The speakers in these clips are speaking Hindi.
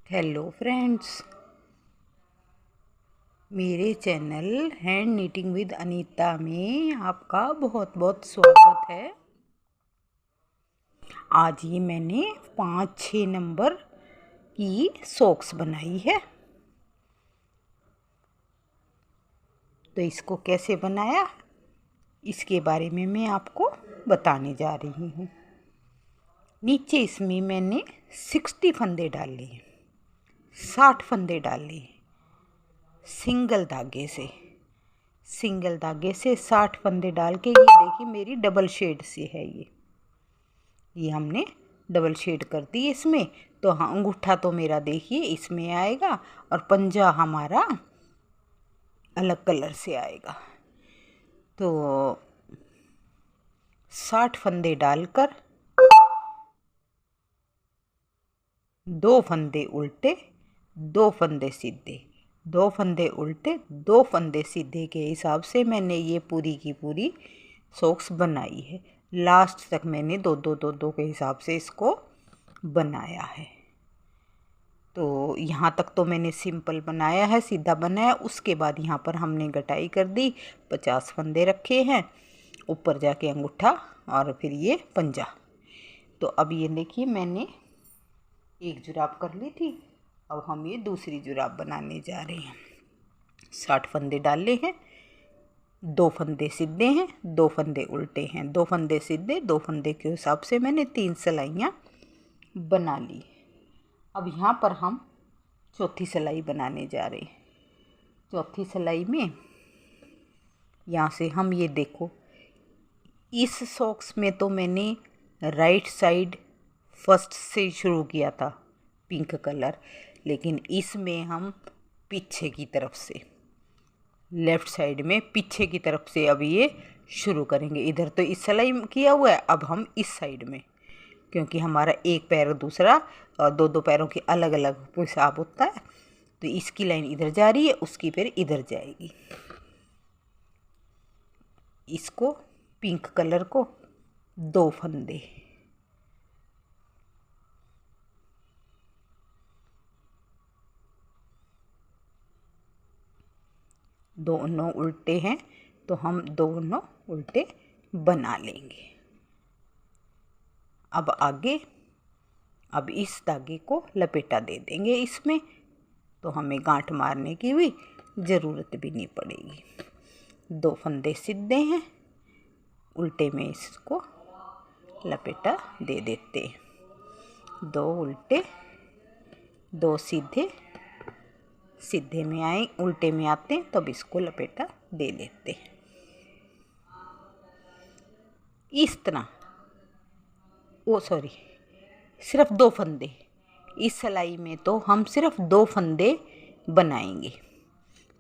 हेलो फ्रेंड्स, मेरे channel hand knitting with Anita में आपका बहुत बहुत स्वागत है। आज ये मैंने 5-6 नंबर की सॉक्स बनाई है। तो इसको कैसे बनाया इसके बारे में मैं आपको बताने जा रही हूँ। नीचे इसमें मैंने 60 फंदे डाले, 60 फंदे डाले सिंगल धागे से 60 फंदे डाल के, ये देखिए मेरी डबल शेड से है। ये हमने डबल शेड कर दी इसमें। तो हाँ, अंगूठा तो मेरा देखिए इसमें आएगा और पंजा हमारा अलग कलर से आएगा। तो 60 फंदे डालकर 2 फंदे उल्टे, 2 फंदे सीधे, 2 फंदे उल्टे, 2 फंदे सीधे के हिसाब से मैंने ये पूरी की पूरी सॉक्स बनाई है। लास्ट तक मैंने दो दो के हिसाब से इसको बनाया है। तो यहाँ तक तो मैंने सिंपल बनाया है, सीधा बनाया। उसके बाद यहाँ पर हमने गटाई कर दी, 50 फंदे रखे हैं, ऊपर जाके अंगूठा और फिर ये पंजा। तो अब ये देखिए मैंने एक जुराब कर ली थी, अब हम ये दूसरी जुराब बनाने जा रहे हैं। 60 फंदे डाले हैं, 2 फंदे सीधे हैं, 2 फंदे उल्टे हैं, 2 फंदे सीधे, 2 फंदे के हिसाब से मैंने 3 सिलाइयाँ बना ली। अब यहाँ पर हम चौथी सिलाई बनाने जा रहे हैं। चौथी सिलाई में यहाँ से हम ये देखो, इस सॉक्स में तो मैंने राइट साइड फर्स्ट से शुरू किया था पिंक कलर, लेकिन इसमें हम पीछे की तरफ से, लेफ़्ट साइड में पीछे की तरफ से अब ये शुरू करेंगे। इधर तो इस सिलाई किया हुआ है, अब हम इस साइड में, क्योंकि हमारा एक पैर दूसरा और दो पैरों की अलग अलग हिसाब होता है। तो इसकी लाइन इधर जा रही है, उसकी फिर इधर जाएगी। इसको पिंक कलर को 2 फंदे, दोनों उल्टे हैं तो हम दोनों उल्टे बना लेंगे। अब आगे, अब इस धागे को लपेटा दे देंगे इसमें, तो हमें गांठ मारने की भी ज़रूरत भी नहीं पड़ेगी। 2 फंदे सीधे हैं, उल्टे में इसको लपेटा दे देते हैं। 2 उल्टे, 2 सीधे, सीधे में आए, उल्टे में आते हैं तब इसको लपेटा दे लेते हैं। इस तरह सिर्फ 2 फंदे, इस सिलाई में तो हम सिर्फ 2 फंदे बनाएंगे।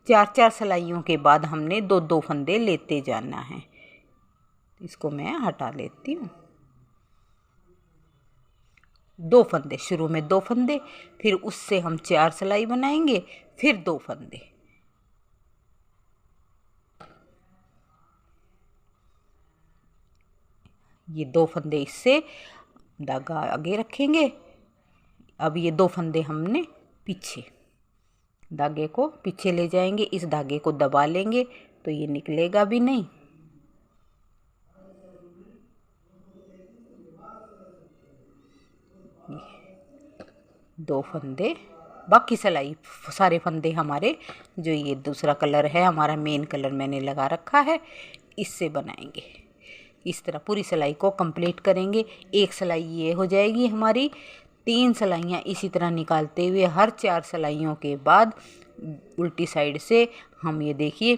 4 सिलाइयों के बाद हमने 2 फंदे लेते जाना है। इसको मैं हटा लेती हूँ। 2 फंदे, शुरू में 2 फंदे, फिर उससे हम 4 सिलाई बनाएंगे, फिर 2 फंदे। ये 2 फंदे, इससे धागा आगे रखेंगे। अब ये 2 फंदे हमने पीछे, धागे को पीछे ले जाएंगे, इस धागे को दबा लेंगे तो ये निकलेगा भी नहीं। दो फंदे, बाकी सिलाई सारे फंदे हमारे, जो ये दूसरा कलर है हमारा मेन कलर मैंने लगा रखा है, इससे बनाएंगे। इस तरह पूरी सिलाई को कंप्लीट करेंगे। एक सिलाई ये हो जाएगी हमारी। 3 सिलाइयाँ इसी तरह निकालते हुए हर 4 सिलाइयों के बाद उल्टी साइड से हम ये देखिए,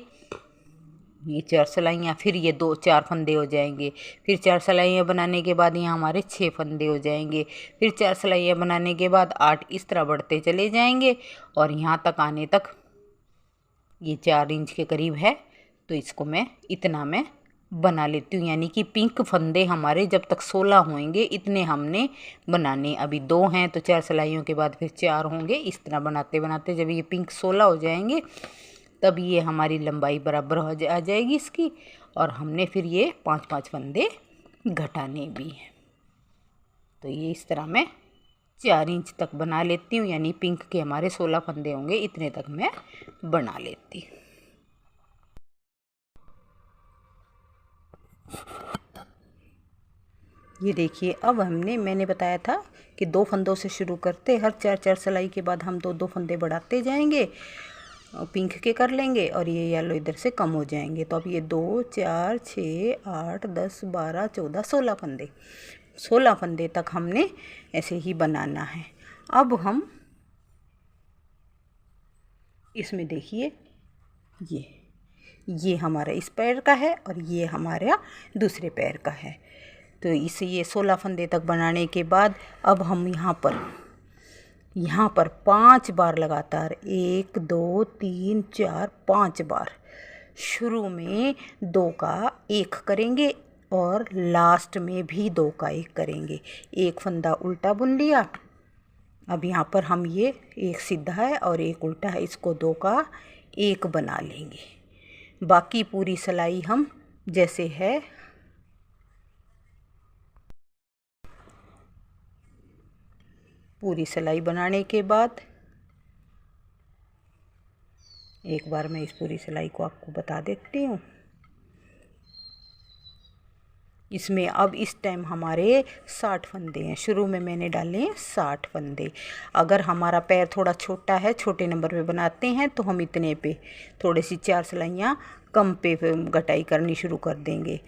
ये 4 सिलाइयाँ, फिर ये 2-4 फंदे हो जाएंगे। फिर 4 सिलाइयाँ बनाने के बाद यहाँ हमारे 6 फंदे हो जाएंगे। फिर 4 सिलाइयाँ बनाने के बाद 8, इस तरह बढ़ते चले जाएंगे और यहाँ तक आने तक ये 4 इंच के करीब है। तो इसको मैं इतना मैं बना लेती हूँ, यानी कि पिंक फंदे हमारे जब तक 16 होंगे इतने हमने बनाने। अभी 2 हैं तो 4 सिलाइयों के बाद फिर 4 होंगे। इस तरह बनाते बनाते जब ये पिंक 16 हो जाएंगे तब ये हमारी लंबाई बराबर आ जाएगी इसकी, और हमने फिर ये 5-5 फंदे घटाने भी हैं। तो ये इस तरह मैं 4 इंच तक बना लेती हूँ, यानी पिंक के हमारे 16 फंदे होंगे, इतने तक मैं बना लेती हूँ। ये देखिए, अब मैंने बताया था कि 2 फंदों से शुरू करते, हर 4-4 सिलाई के बाद हम 2-2 फंदे बढ़ाते जाएंगे, पिंक के कर लेंगे और ये येलो इधर से कम हो जाएंगे। तो अब ये 2 4 6 8 10 12 14 16 फंदे तक हमने ऐसे ही बनाना है। अब हम इसमें देखिए, ये हमारा इस पैर का है और ये हमारा दूसरे पैर का है। तो इसे ये 16 फंदे तक बनाने के बाद अब हम यहाँ पर 5 बार लगातार, 1 2 3 4 5 बार शुरू में 2 का 1 करेंगे और लास्ट में भी 2 का 1 करेंगे। एक फंदा उल्टा बुन लिया। अब यहाँ पर हम ये एक सीधा है और एक उल्टा है, इसको 2 का 1 बना लेंगे। बाकी पूरी सिलाई हम जैसे है पूरी सिलाई बनाने के बाद, एक बार मैं इस पूरी सिलाई को आपको बता देती हूँ। इसमें अब इस टाइम हमारे 60 फंदे हैं। शुरू में मैंने डाले हैं 60 फंदे। अगर हमारा पैर थोड़ा छोटा है, छोटे नंबर पे बनाते हैं, तो हम इतने पे थोड़ी सी 4 सिलाइयाँ कम पे गटाई करनी शुरू कर देंगे।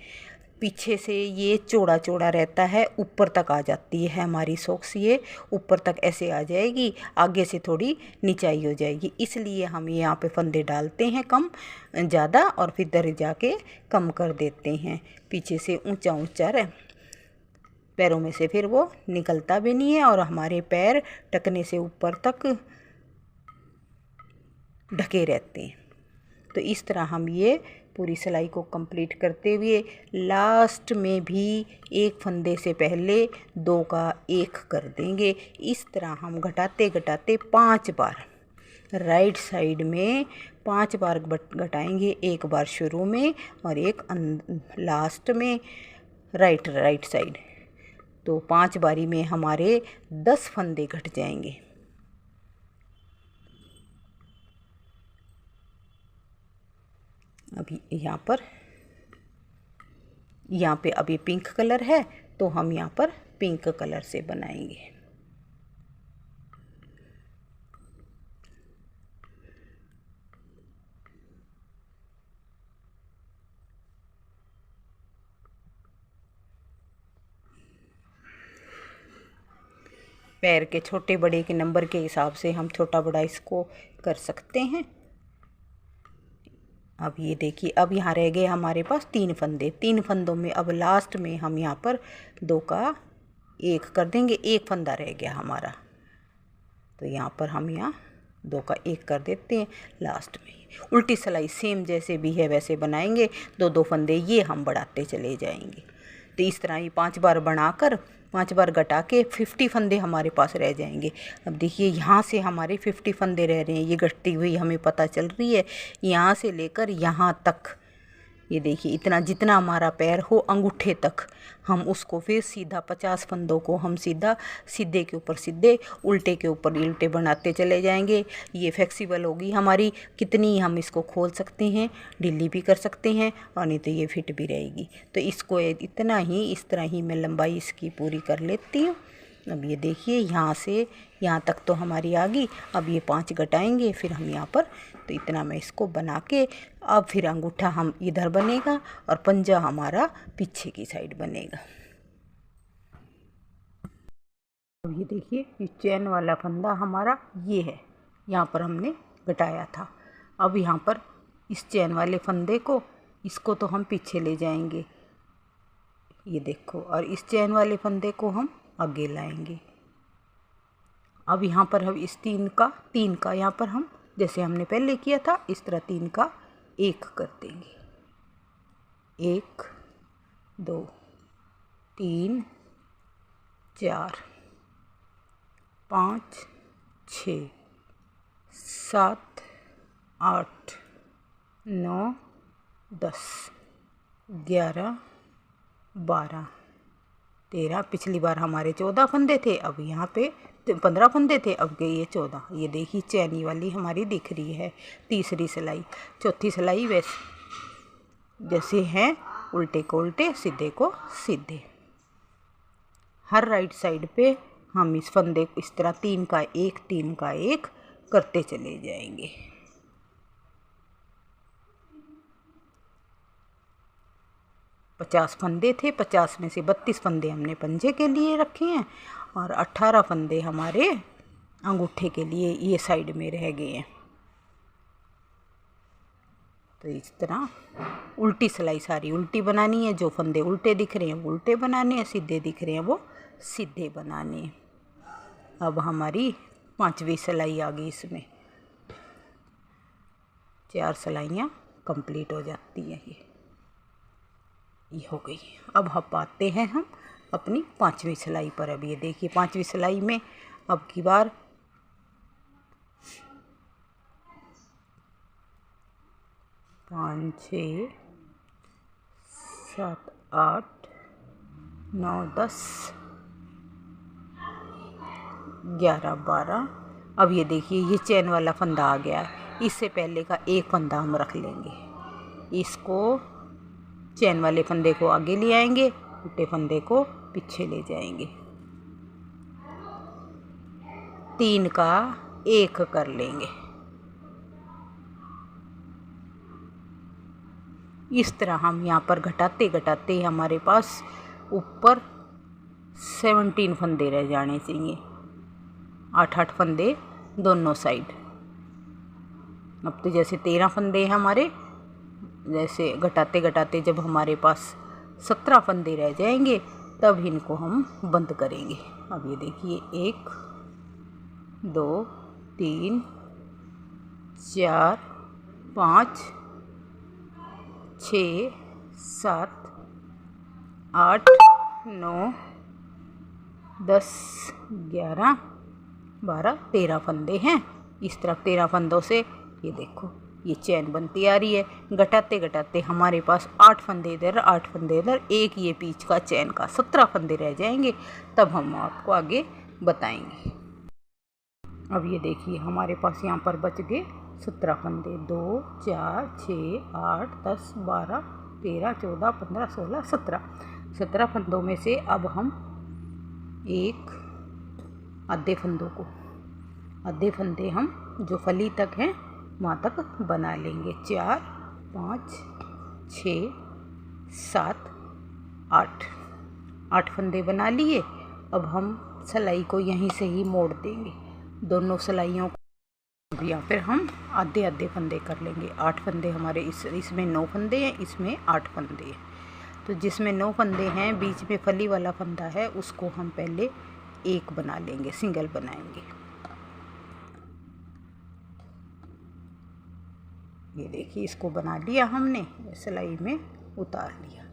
पीछे से ये चौड़ा चौड़ा रहता है, ऊपर तक आ जाती है हमारी सॉक्स, ये ऊपर तक ऐसे आ जाएगी, आगे से थोड़ी निचाई हो जाएगी। इसलिए हम यहाँ पे फंदे डालते हैं कम ज़्यादा और फिर दर जाके कम कर देते हैं। पीछे से ऊंचा ऊंचा पैरों में से फिर वो निकलता भी नहीं है और हमारे पैर टकने से ऊपर तक ढके रहते हैं। तो इस तरह हम ये पूरी सिलाई को कंप्लीट करते हुए लास्ट में भी एक फंदे से पहले 2 का 1 कर देंगे। इस तरह हम घटाते घटाते 5 बार राइट साइड में 5 बार घटाएंगे, एक बार शुरू में और एक लास्ट में राइट साइड। तो 5 बारी में हमारे 10 फंदे घट जाएंगे। अभी यहाँ पे अभी पिंक कलर है, तो हम यहाँ पर पिंक कलर से बनाएंगे। पैर के छोटे बड़े के नंबर के हिसाब से हम छोटा बड़ा इसको कर सकते हैं। अब ये देखिए, अब यहाँ रह गए हमारे पास 3 फंदे। 3 फंदों में अब लास्ट में हम यहाँ पर 2 का 1 कर देंगे। एक फंदा रह गया हमारा, तो यहाँ पर हम 2 का 1 कर देते हैं लास्ट में। उल्टी सिलाई सेम जैसे भी है वैसे बनाएंगे, 2-2 फंदे ये हम बढ़ाते चले जाएंगे। तो इस तरह ये 5 बार बनाकर 5 बार घटा के 50 फंदे हमारे पास रह जाएंगे। अब देखिए, यहाँ से हमारे 50 फंदे रह रहे हैं, ये घटती हुई हमें पता चल रही है। यहाँ से लेकर यहाँ तक, ये देखिए, इतना जितना हमारा पैर हो अंगूठे तक, हम उसको फिर सीधा 50 फंदों को हम सीधे के ऊपर सीधे, उल्टे के ऊपर उल्टे बनाते चले जाएंगे। ये फ्लेक्सिबल होगी हमारी, कितनी हम इसको खोल सकते हैं, ढीली भी कर सकते हैं और नहीं तो ये फिट भी रहेगी। तो इसको इतना ही, इस तरह ही मैं लंबाई इसकी पूरी कर लेती हूँ। अब ये देखिए, यहाँ से यहाँ तक तो हमारी आ गई। अब ये 5 घटाएंगे, फिर हम यहाँ पर, तो इतना मैं इसको बना के, अब फिर अंगूठा हम इधर बनेगा और पंजा हमारा पीछे की साइड बनेगा। अब ये देखिए, ये चैन वाला फंदा हमारा ये है, यहाँ पर हमने घटाया था। अब यहाँ पर इस चैन वाले फंदे को, इसको तो हम पीछे ले जाएंगे, ये देखो, और इस चैन वाले फंदे को हम आगे लाएंगे। अब यहाँ पर हम इस 3 का यहाँ पर हम जैसे हमने पहले किया था इस तरह 3 का 1 कर देंगे। 1 2 3 4 5 6 7 8 9 10 11 12 13। पिछली बार हमारे 14 फंदे थे, अब यहाँ पे 15 फंदे थे, अब गए ये 14। ये देखिए चैनी वाली हमारी दिख रही है तीसरी सिलाई। चौथी सिलाई वैसे जैसे हैं, उल्टे को उल्टे, सीधे को सीधे। हर राइट साइड पे हम इस फंदे को इस तरह 3 का 1 3 का 1 करते चले जाएंगे। पचास फंदे थे, 50 में से 32 फंदे हमने पंजे के लिए रखे हैं और 18 फंदे हमारे अंगूठे के लिए ये साइड में रह गए हैं। तो इस तरह उल्टी सिलाई सारी उल्टी बनानी है। जो फंदे उल्टे दिख रहे हैं वो उल्टे बनाने हैं, सीधे दिख रहे हैं वो सीधे बनाने हैं। अब हमारी 5वीं सिलाई आ गई। इसमें 4 सिलाइयाँ कंप्लीट हो जाती हैं। ये हो गई। अब हम आते हैं हम अपनी 5वीं सिलाई पर। अब ये देखिए 5वीं सिलाई में अब की बार 5 6 7 8 9 10 11 12। अब ये देखिए ये चैन वाला फंदा आ गया है। इससे पहले का एक फंदा हम रख लेंगे। इसको चैन वाले फंदे को आगे ले आएंगे, उल्टे फंदे को पीछे ले जाएंगे। 3 का 1 कर लेंगे। इस तरह हम यहाँ पर घटाते घटाते हमारे पास ऊपर 17 फंदे रह जाने चाहिए। 8 फंदे दोनों साइड। अब तो जैसे 13 फंदे हैं हमारे, जैसे घटाते घटाते जब हमारे पास 17 फंदे रह जाएंगे तब इनको हम बंद करेंगे। अब ये देखिए 1 2 3 4 5 6 7 8 9 10 11 12 13 फंदे हैं। इस तरफ 13 फंदों से ये देखो ये चैन बनती आ रही है। घटाते घटाते हमारे पास 8 फंदे इधर 8 फंदे इधर, एक ये बीच का चैन का 17 फंदे रह जाएंगे। तब हम आपको आगे बताएंगे। अब ये देखिए हमारे पास यहाँ पर बच गए 17 फंदे। 2 4 6 8 10 12 13 14 15 16 17 फंदों में से अब हम एक आधे फंदे हम जो फली तक हैं वहाँ तक बना लेंगे। 4 5 6 7 8 फंदे बना लिए। अब हम सिलाई को यहीं से ही मोड़ देंगे, दोनों सिलाइयों को। या फिर हम आधे आधे फंदे कर लेंगे। 8 फंदे हमारे इसमें 9 फंदे हैं, इसमें 8 फंदे हैं। तो जिसमें 9 फंदे हैं बीच में फली वाला फंदा है उसको हम पहले एक बना लेंगे, सिंगल बनाएंगे। ये देखिए इसको बना लिया हमने, सिलाई में उतार लिया।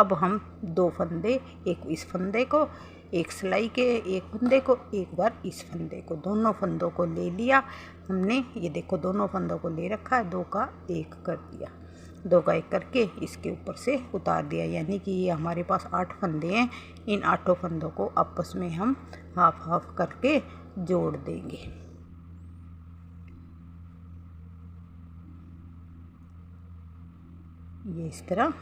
अब हम 2 फंदे, एक इस फंदे को, एक सिलाई के एक फंदे को, एक बार इस फंदे को, दोनों फंदों को ले लिया हमने। ये देखो दोनों फंदों को ले रखा है, 2 का 1 कर दिया। 2 का 1 करके इसके ऊपर से उतार दिया। यानी कि ये हमारे पास 8 फंदे हैं। इन 8 फंदों को आपस में हम हाफ हाफ करके जोड़ देंगे। ये इस तरह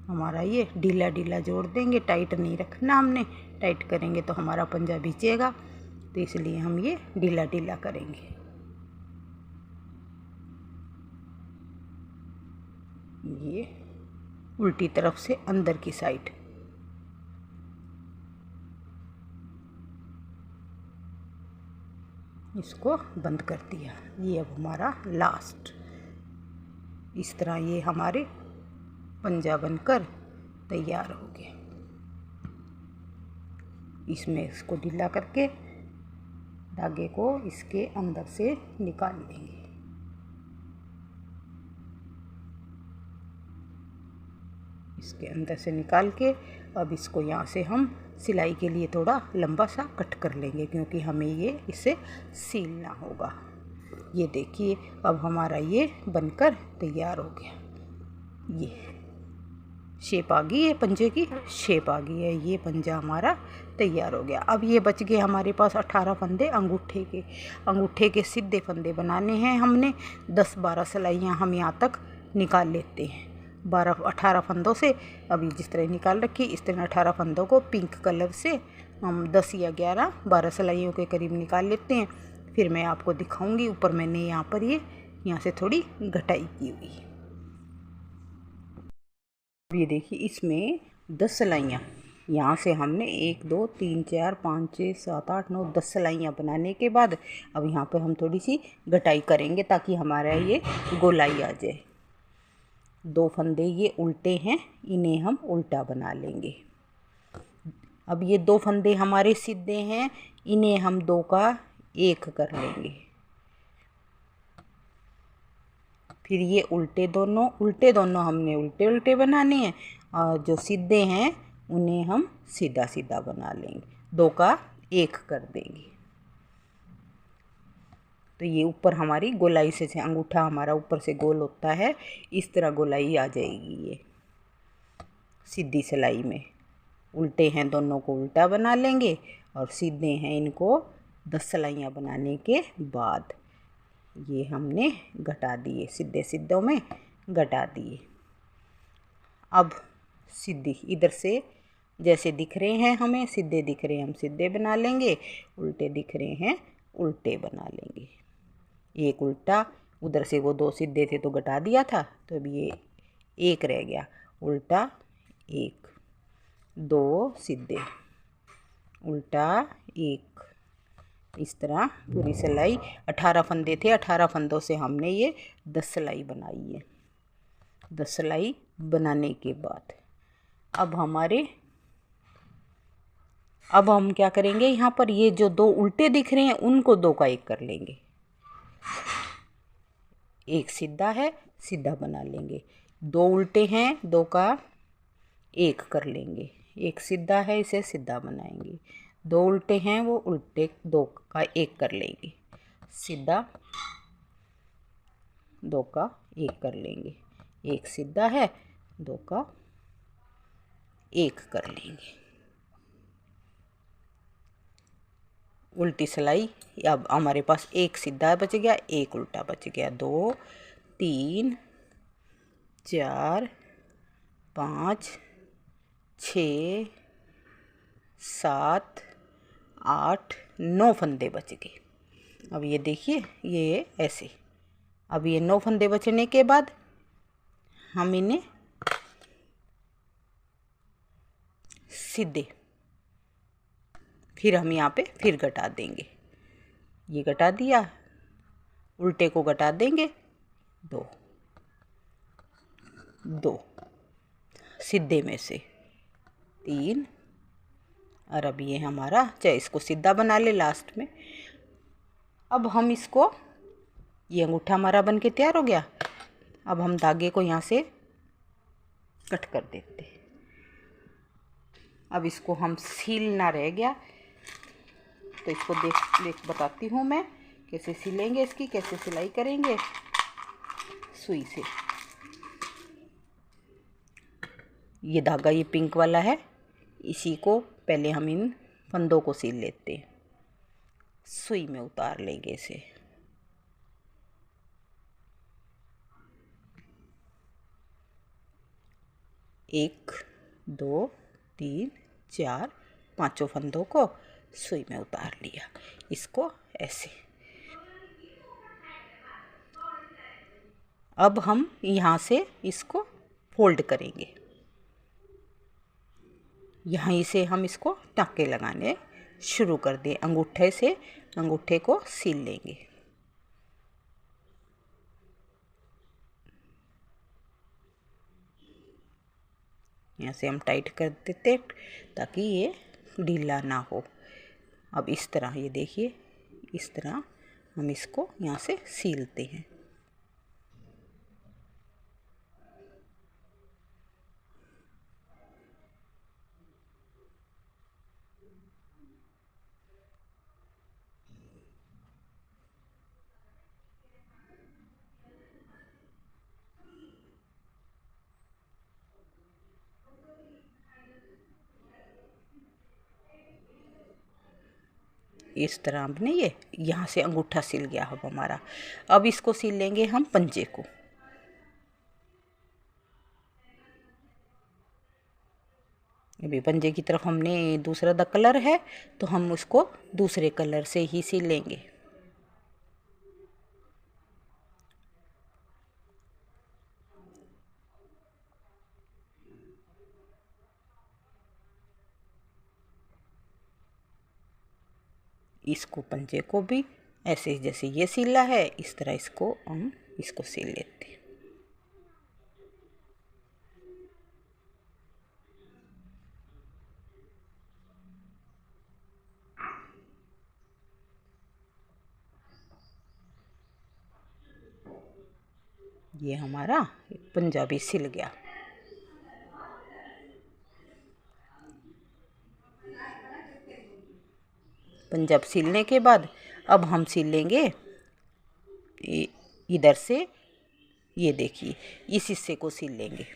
हमारा ये ढीला ढीला जोड़ देंगे। टाइट नहीं रखना हमने, टाइट करेंगे तो हमारा पंजा भींचेगा, तो इसलिए हम ये ढीला ढीला करेंगे। ये उल्टी तरफ से अंदर की साइड। इसको बंद कर दिया। ये अब हमारा लास्ट। इस तरह ये हमारे पंजा बनकर तैयार हो गया। इसमें इसको ढीला करके धागे को इसके अंदर से निकाल लेंगे। इसके अंदर से निकाल के अब इसको यहाँ से हम सिलाई के लिए थोड़ा लंबा सा कट कर लेंगे, क्योंकि हमें ये इसे सीलना होगा। ये देखिए अब हमारा ये बनकर तैयार हो गया। ये शेप आ गई है, पंजे की शेप आ गई है। ये पंजा हमारा तैयार हो गया। अब ये बच गए हमारे पास 18 फंदे अंगूठे के। अंगूठे के सीधे फंदे बनाने हैं हमने। 10-12 सिलाइयाँ हम यहाँ तक निकाल लेते हैं 18 फंदों से। अभी जिस तरह निकाल रखी इस तरह 18 फंदों को पिंक कलर से हम 10 या 11-12 सिलाइयों के करीब निकाल लेते हैं। फिर मैं आपको दिखाऊंगी। ऊपर मैंने यहाँ पर यहाँ से थोड़ी घटाई की हुई। ये देखिए इसमें 10 सिलाइयाँ यहाँ से हमने 1 2 3 4 5 6 7 8 9 10 सिलाइयाँ बनाने के बाद अब यहाँ पर हम थोड़ी सी घटाई करेंगे ताकि हमारा ये गोलाई आ जाए। 2 फंदे ये उल्टे हैं, इन्हें हम उल्टा बना लेंगे। अब ये 2 फंदे हमारे सीधे हैं, इन्हें हम 2 का 1 कर लेंगे। फिर ये उल्टे दोनों हमने उल्टे उल्टे बनाने हैं और जो सीधे हैं उन्हें हम सीधा सीधा बना लेंगे। 2 का 1 कर देंगे। तो ये ऊपर हमारी गोलाई से अंगूठा हमारा ऊपर से गोल होता है, इस तरह गोलाई आ जाएगी। ये सीधी सिलाई में उल्टे हैं दोनों को उल्टा बना लेंगे और सीधे हैं इनको 10 सिलाइयाँ बनाने के बाद ये हमने घटा दिए, सीधे सीधों में घटा दिए। अब सीधी इधर से जैसे दिख रहे हैं हमें सीधे दिख रहे हैं हम सीधे बना लेंगे, उल्टे दिख रहे हैं उल्टे बना लेंगे। एक उल्टा, उधर से वो 2 सीधे थे तो घटा दिया था, तो अब ये 1 रह गया। उल्टा 1, 2 सीधे, उल्टा 1। इस तरह पूरी सिलाई 18 फंदे थे, 18 फंदों से हमने ये 10 सिलाई बनाई है। 10 सिलाई बनाने के बाद अब हम क्या करेंगे, यहाँ पर ये जो 2 उल्टे दिख रहे हैं उनको 2 का 1 कर लेंगे। एक सीधा है, सीधा बना लेंगे। 2 उल्टे हैं, 2 का 1 कर लेंगे। एक सीधा है, इसे सीधा बनाएंगे। 2 उल्टे हैं, वो उल्टे 2 का 1 कर लेंगे। सीधा 2 का 1 कर लेंगे। एक सीधा है, 2 का 1 कर लेंगे। उल्टी सिलाई अब हमारे पास 1 सीधा बच गया, 1 उल्टा बच गया। 2 3 4 5 6 7 8 9 फंदे बच गए। अब ये देखिए ये ऐसे। अब ये 9 फंदे बचने के बाद हम इन्हें सीधे फिर हम यहाँ पे फिर घटा देंगे। ये घटा दिया, उल्टे को घटा देंगे 2 2, सीधे में से 3। और अब ये हमारा, चाहे इसको सीधा बना ले लास्ट में। अब हम इसको, ये अंगूठा हमारा बन के तैयार हो गया। अब हम धागे को यहाँ से कट कर देते। अब इसको हम सिलना रह गया, तो इसको देख बताती हूँ मैं कैसे सिलेंगे, इसकी कैसे सिलाई करेंगे सुई से। ये धागा ये पिंक वाला है, इसी को पहले हम इन फंदों को सिल लेते हैं। सुई में उतार लेंगे इसे। एक 2 3 4 5 फंदों को सुई में उतार लिया। इसको ऐसे। अब हम यहाँ से इसको फोल्ड करेंगे। यहीं से हम इसको टाँके लगाने शुरू कर दें। अंगूठे से अंगूठे को सील लेंगे। यहाँ से हम टाइट कर देते ताकि ये ढीला ना हो। अब इस तरह ये देखिए, इस तरह हम इसको यहाँ से सीलते हैं। इस तरह हमने ये यहाँ से अंगूठा सिल गया अब हमारा। अब इसको सिल लेंगे हम पंजे को। अभी पंजे की तरफ हमने दूसरा द कलर है तो हम उसको दूसरे कलर से ही सिल लेंगे। इसको पंजे को भी ऐसे जैसे ये सिला है इस तरह इसको हम इसको सिल लेते हैं। ये हमारा पंजाबी सिल गया। पंजाब सिलने के बाद अब हम सिल लेंगे इधर से, ये देखिए इस हिस्से को सिल लेंगे।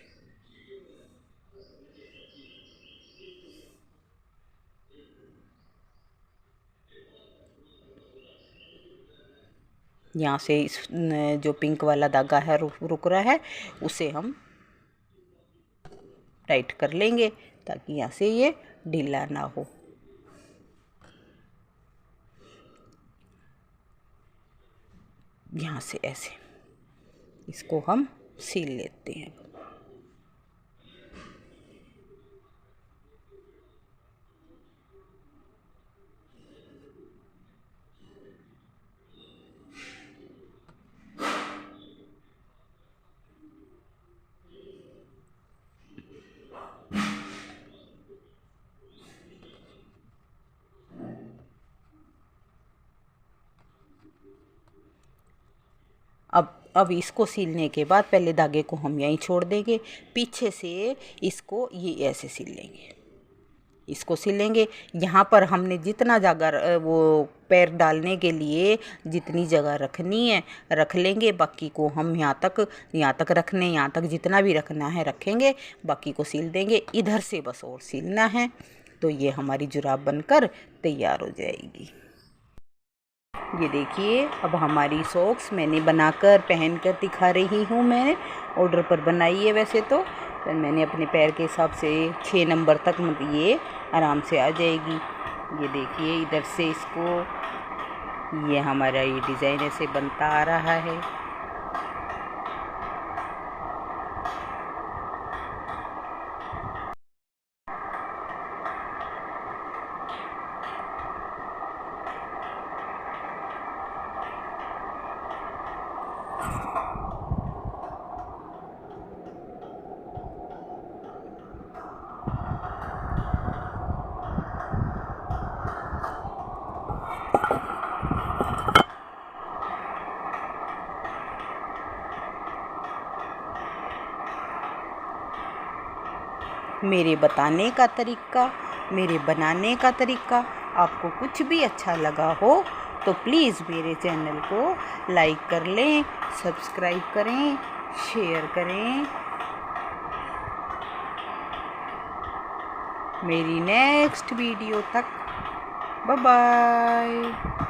यहाँ से इस जो पिंक वाला धागा है रुक रहा है उसे हम टाइट कर लेंगे ताकि यहाँ से ये ढीला ना हो। यहाँ से ऐसे इसको हम सिल लेते हैं। अब इसको सिलने के बाद पहले धागे को हम यहीं छोड़ देंगे, पीछे से इसको ये ऐसे सिल लेंगे, इसको सिलेंगे। यहाँ पर हमने जितना जगह वो पैर डालने के लिए जितनी जगह रखनी है रख लेंगे, बाकी को हम यहाँ तक रखने, यहाँ तक जितना भी रखना है रखेंगे, बाकी को सिल देंगे। इधर से बस और सिलना है तो ये हमारी जुराब बनकर तैयार हो जाएगी। ये देखिए अब हमारी सॉक्स मैंने बनाकर पहनकर दिखा रही हूँ। मैंने ऑर्डर पर बनाई है वैसे तो, पर मैंने अपने पैर के हिसाब से 6 नंबर तक ये आराम से आ जाएगी। ये देखिए इधर से इसको, ये हमारा ये डिज़ाइन ऐसे बनता आ रहा है। मेरे बताने का तरीका, मेरे बनाने का तरीका आपको कुछ भी अच्छा लगा हो तो प्लीज़ मेरे चैनल को लाइक कर लें, सब्सक्राइब करें, शेयर करें। मेरी नेक्स्ट वीडियो तक बाय बाय।